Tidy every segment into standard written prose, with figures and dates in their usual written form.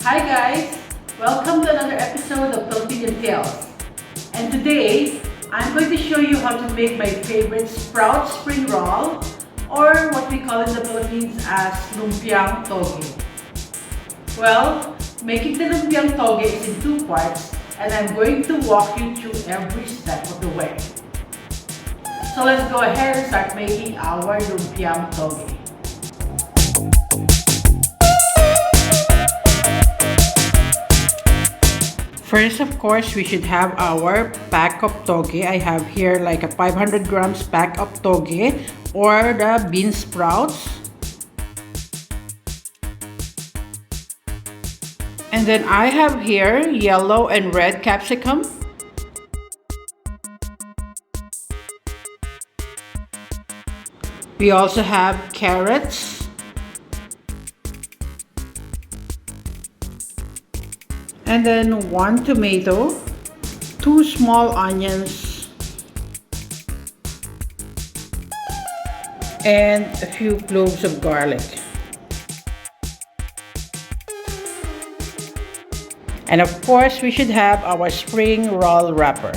Hi guys! Welcome to another episode of Filipindian Tales. And today, I'm going to show you how to make my favorite sprout spring roll, or what we call in the Philippines as Lumpiang Togue. Well, making the Lumpiang Togue is in two parts, and I'm going to walk you through every step of the way. So let's go ahead and start making our Lumpiang Togue. First, of course, we should have our pack of toge. I have here like a 500 grams pack of toge or the bean sprouts. And then I have here yellow and red capsicum. We also have carrots. And then 1 tomato, 2 small onions, and a few cloves of garlic. And of course, we should have our spring roll wrapper.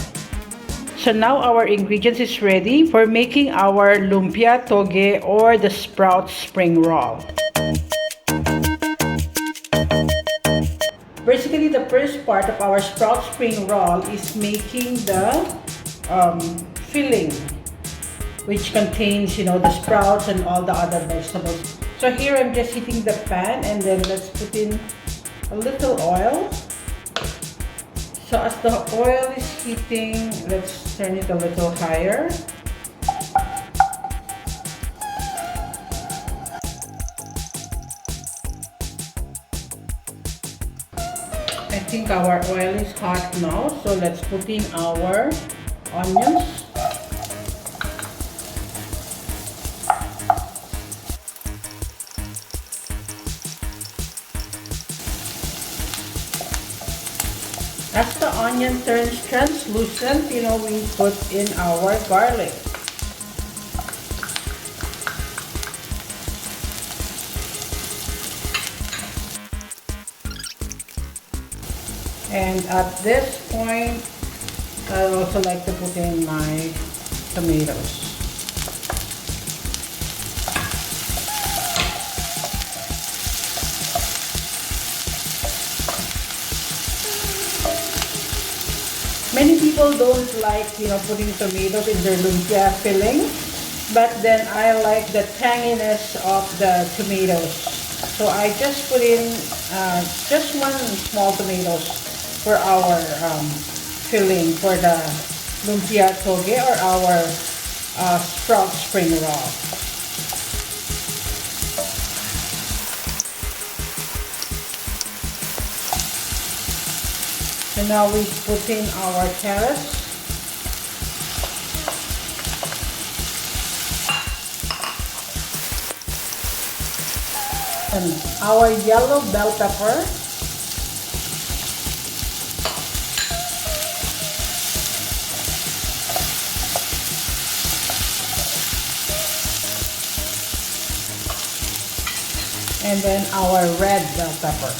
So now our ingredients is ready for making our Lumpia Togue or the sprout spring roll. Basically, the first part of our sprout spring roll is making the filling, which contains, the sprouts and all the other vegetables. So here I'm just heating the pan, and then let's put in a little oil. So as the oil is heating, let's turn it a little higher. I think our oil is hot now, so let's put in our onions. As the onion turns translucent, we put in our garlic. And at this point, I'd also like to put in my tomatoes. Many people don't like, putting tomatoes in their lumpia filling, but then I like the tanginess of the tomatoes. So I just put in just 1 small tomatoes for our filling for the Lumpia Togue or our sprout spring roll. So now we put in our carrots. And our yellow bell pepper. And then our red bell pepper.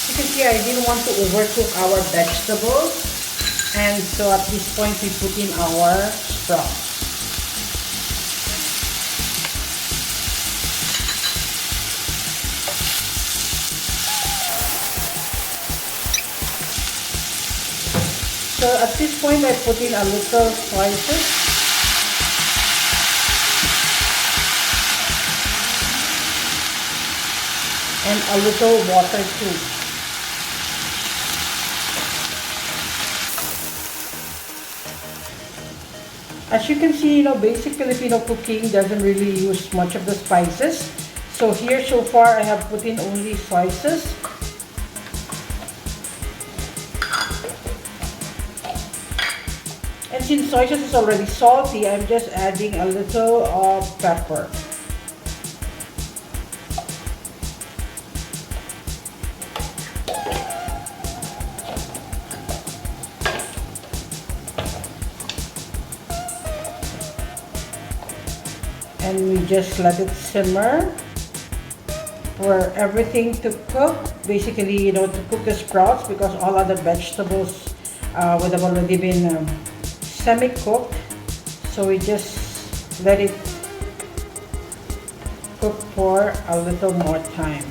You can see I didn't want to overcook our vegetables, and so at this point we put in our sprouts. So at this point, I put in a little spices. And a little water too. As you can see, basic Filipino cooking doesn't really use much of the spices. So here so far, I have put in only spices. And since soy sauce is already salty, I'm just adding a little of pepper. and we just let it simmer for everything to cook. Basically, you know, to cook the sprouts, because all other vegetables would have already been semi-cooked. So we just let it cook for a little more time.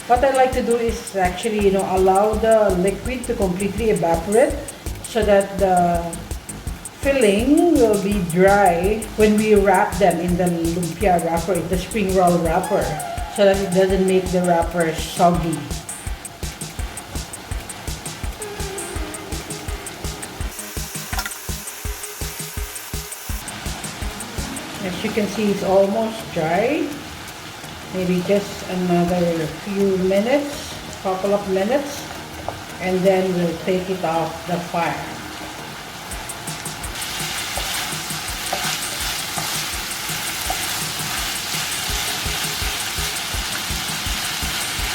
What I like to do is actually, you know, allow the liquid to completely evaporate so that the filling will be dry when we wrap them in the lumpia wrapper, in the spring roll wrapper, so that it doesn't make the wrapper soggy. As you can see, it's almost dry. Maybe just another few minutes, couple of minutes, and then we'll take it off the fire.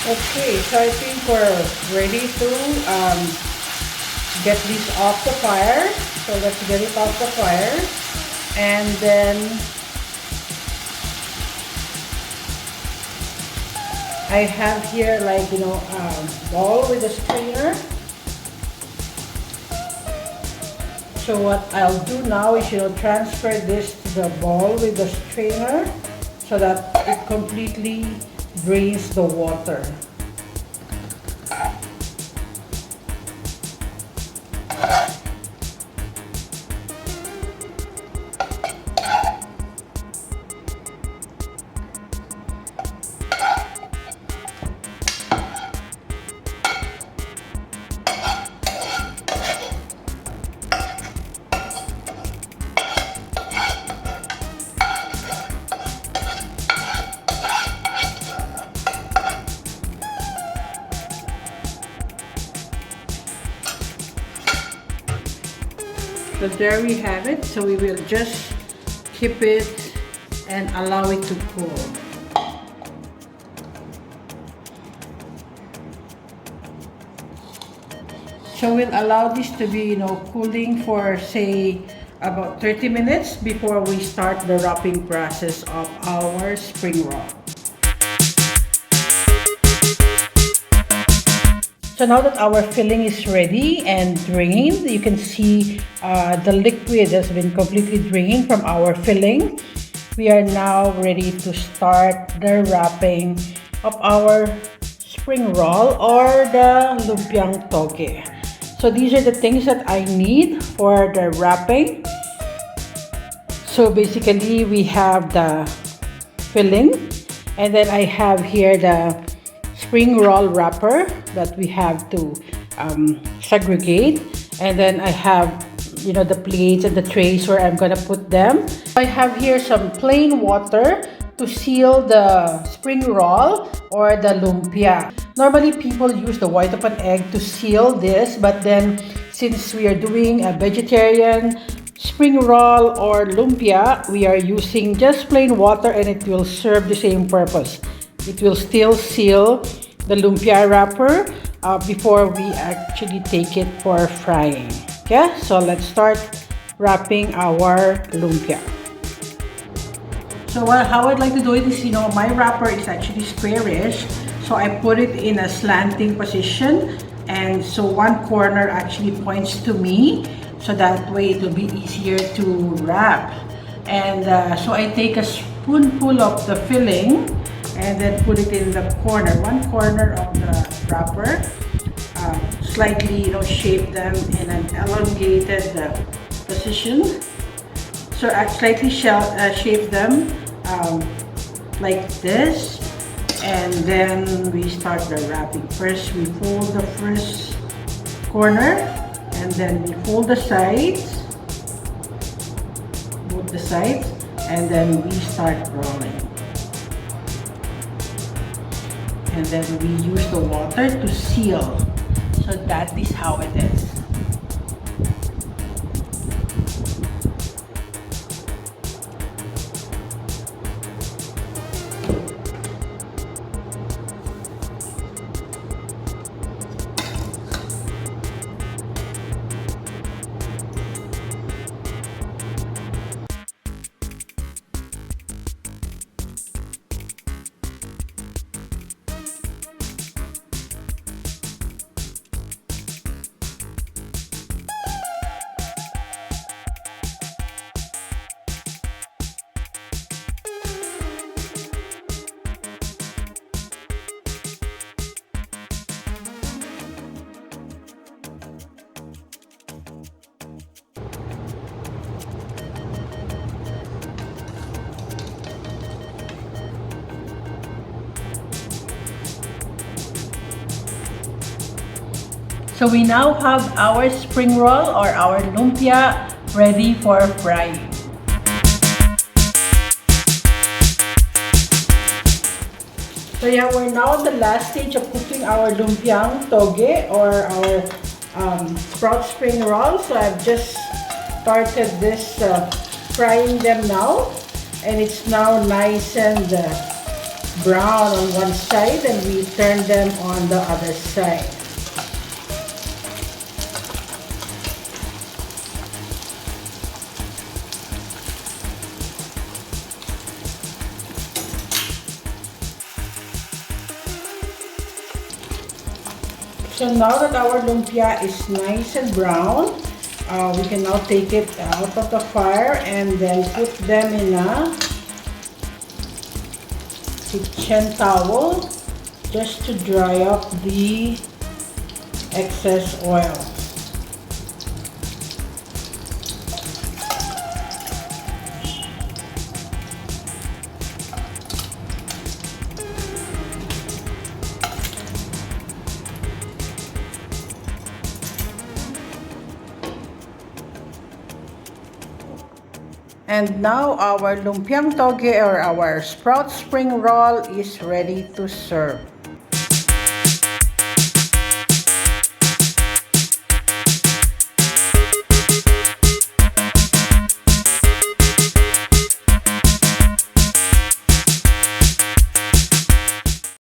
Okay, so I think we're ready to get this off the fire. So let's get it off the fire, and then I have here, like, you know, a bowl with a strainer. So what I'll do now is, you know, transfer this to the bowl with the strainer so that it completely drains the water. So there we have it. So we will just keep it and allow it to cool. So we'll allow this to be, you know, cooling for, say, about 30 minutes before we start the wrapping process of our spring roll. So now that our filling is ready and drained, you can see the liquid has been completely drained from our filling. We are now ready to start the wrapping of our spring roll or the Lumpiang Togue. So these are the things that I need for the wrapping. So basically we have the filling, and then I have here the spring roll wrapper that we have to segregate, and then I have, you know, the plates and the trays where I'm gonna put them. I have here some plain water to seal the spring roll or the lumpia. Normally people use the white of an egg to seal this, but then since we are doing a vegetarian spring roll or lumpia, we are using just plain water, and it will serve the same purpose. It will still seal the lumpia wrapper before we actually take it for frying. Okay, so let's start wrapping our lumpia. So how I'd like to do it is, you know, my wrapper is actually squarish, so I put it in a slanting position, and so one corner actually points to me, so that way it will be easier to wrap. And so I take a spoonful of the filling and then put it in the corner, one corner of the wrapper. Slightly, you know, shape them in an elongated position. So I slightly shape them like this, and then we start the wrapping. First, we fold the first corner, and then we fold the sides, both the sides, and then we start rolling. And then we use the water to seal. So that is how it is. So we now have our spring roll or our lumpia ready for frying. So yeah, we're now at the last stage of cooking our lumpiang toge or our sprout spring roll. So I've just started this frying them now, and it's now nice and brown on one side, and we turn them on the other side. So now that our lumpia is nice and brown, we can now take it out of the fire and then put them in a kitchen towel just to dry up the excess oil. And now our lumpiang toge or our sprout spring roll is ready to serve.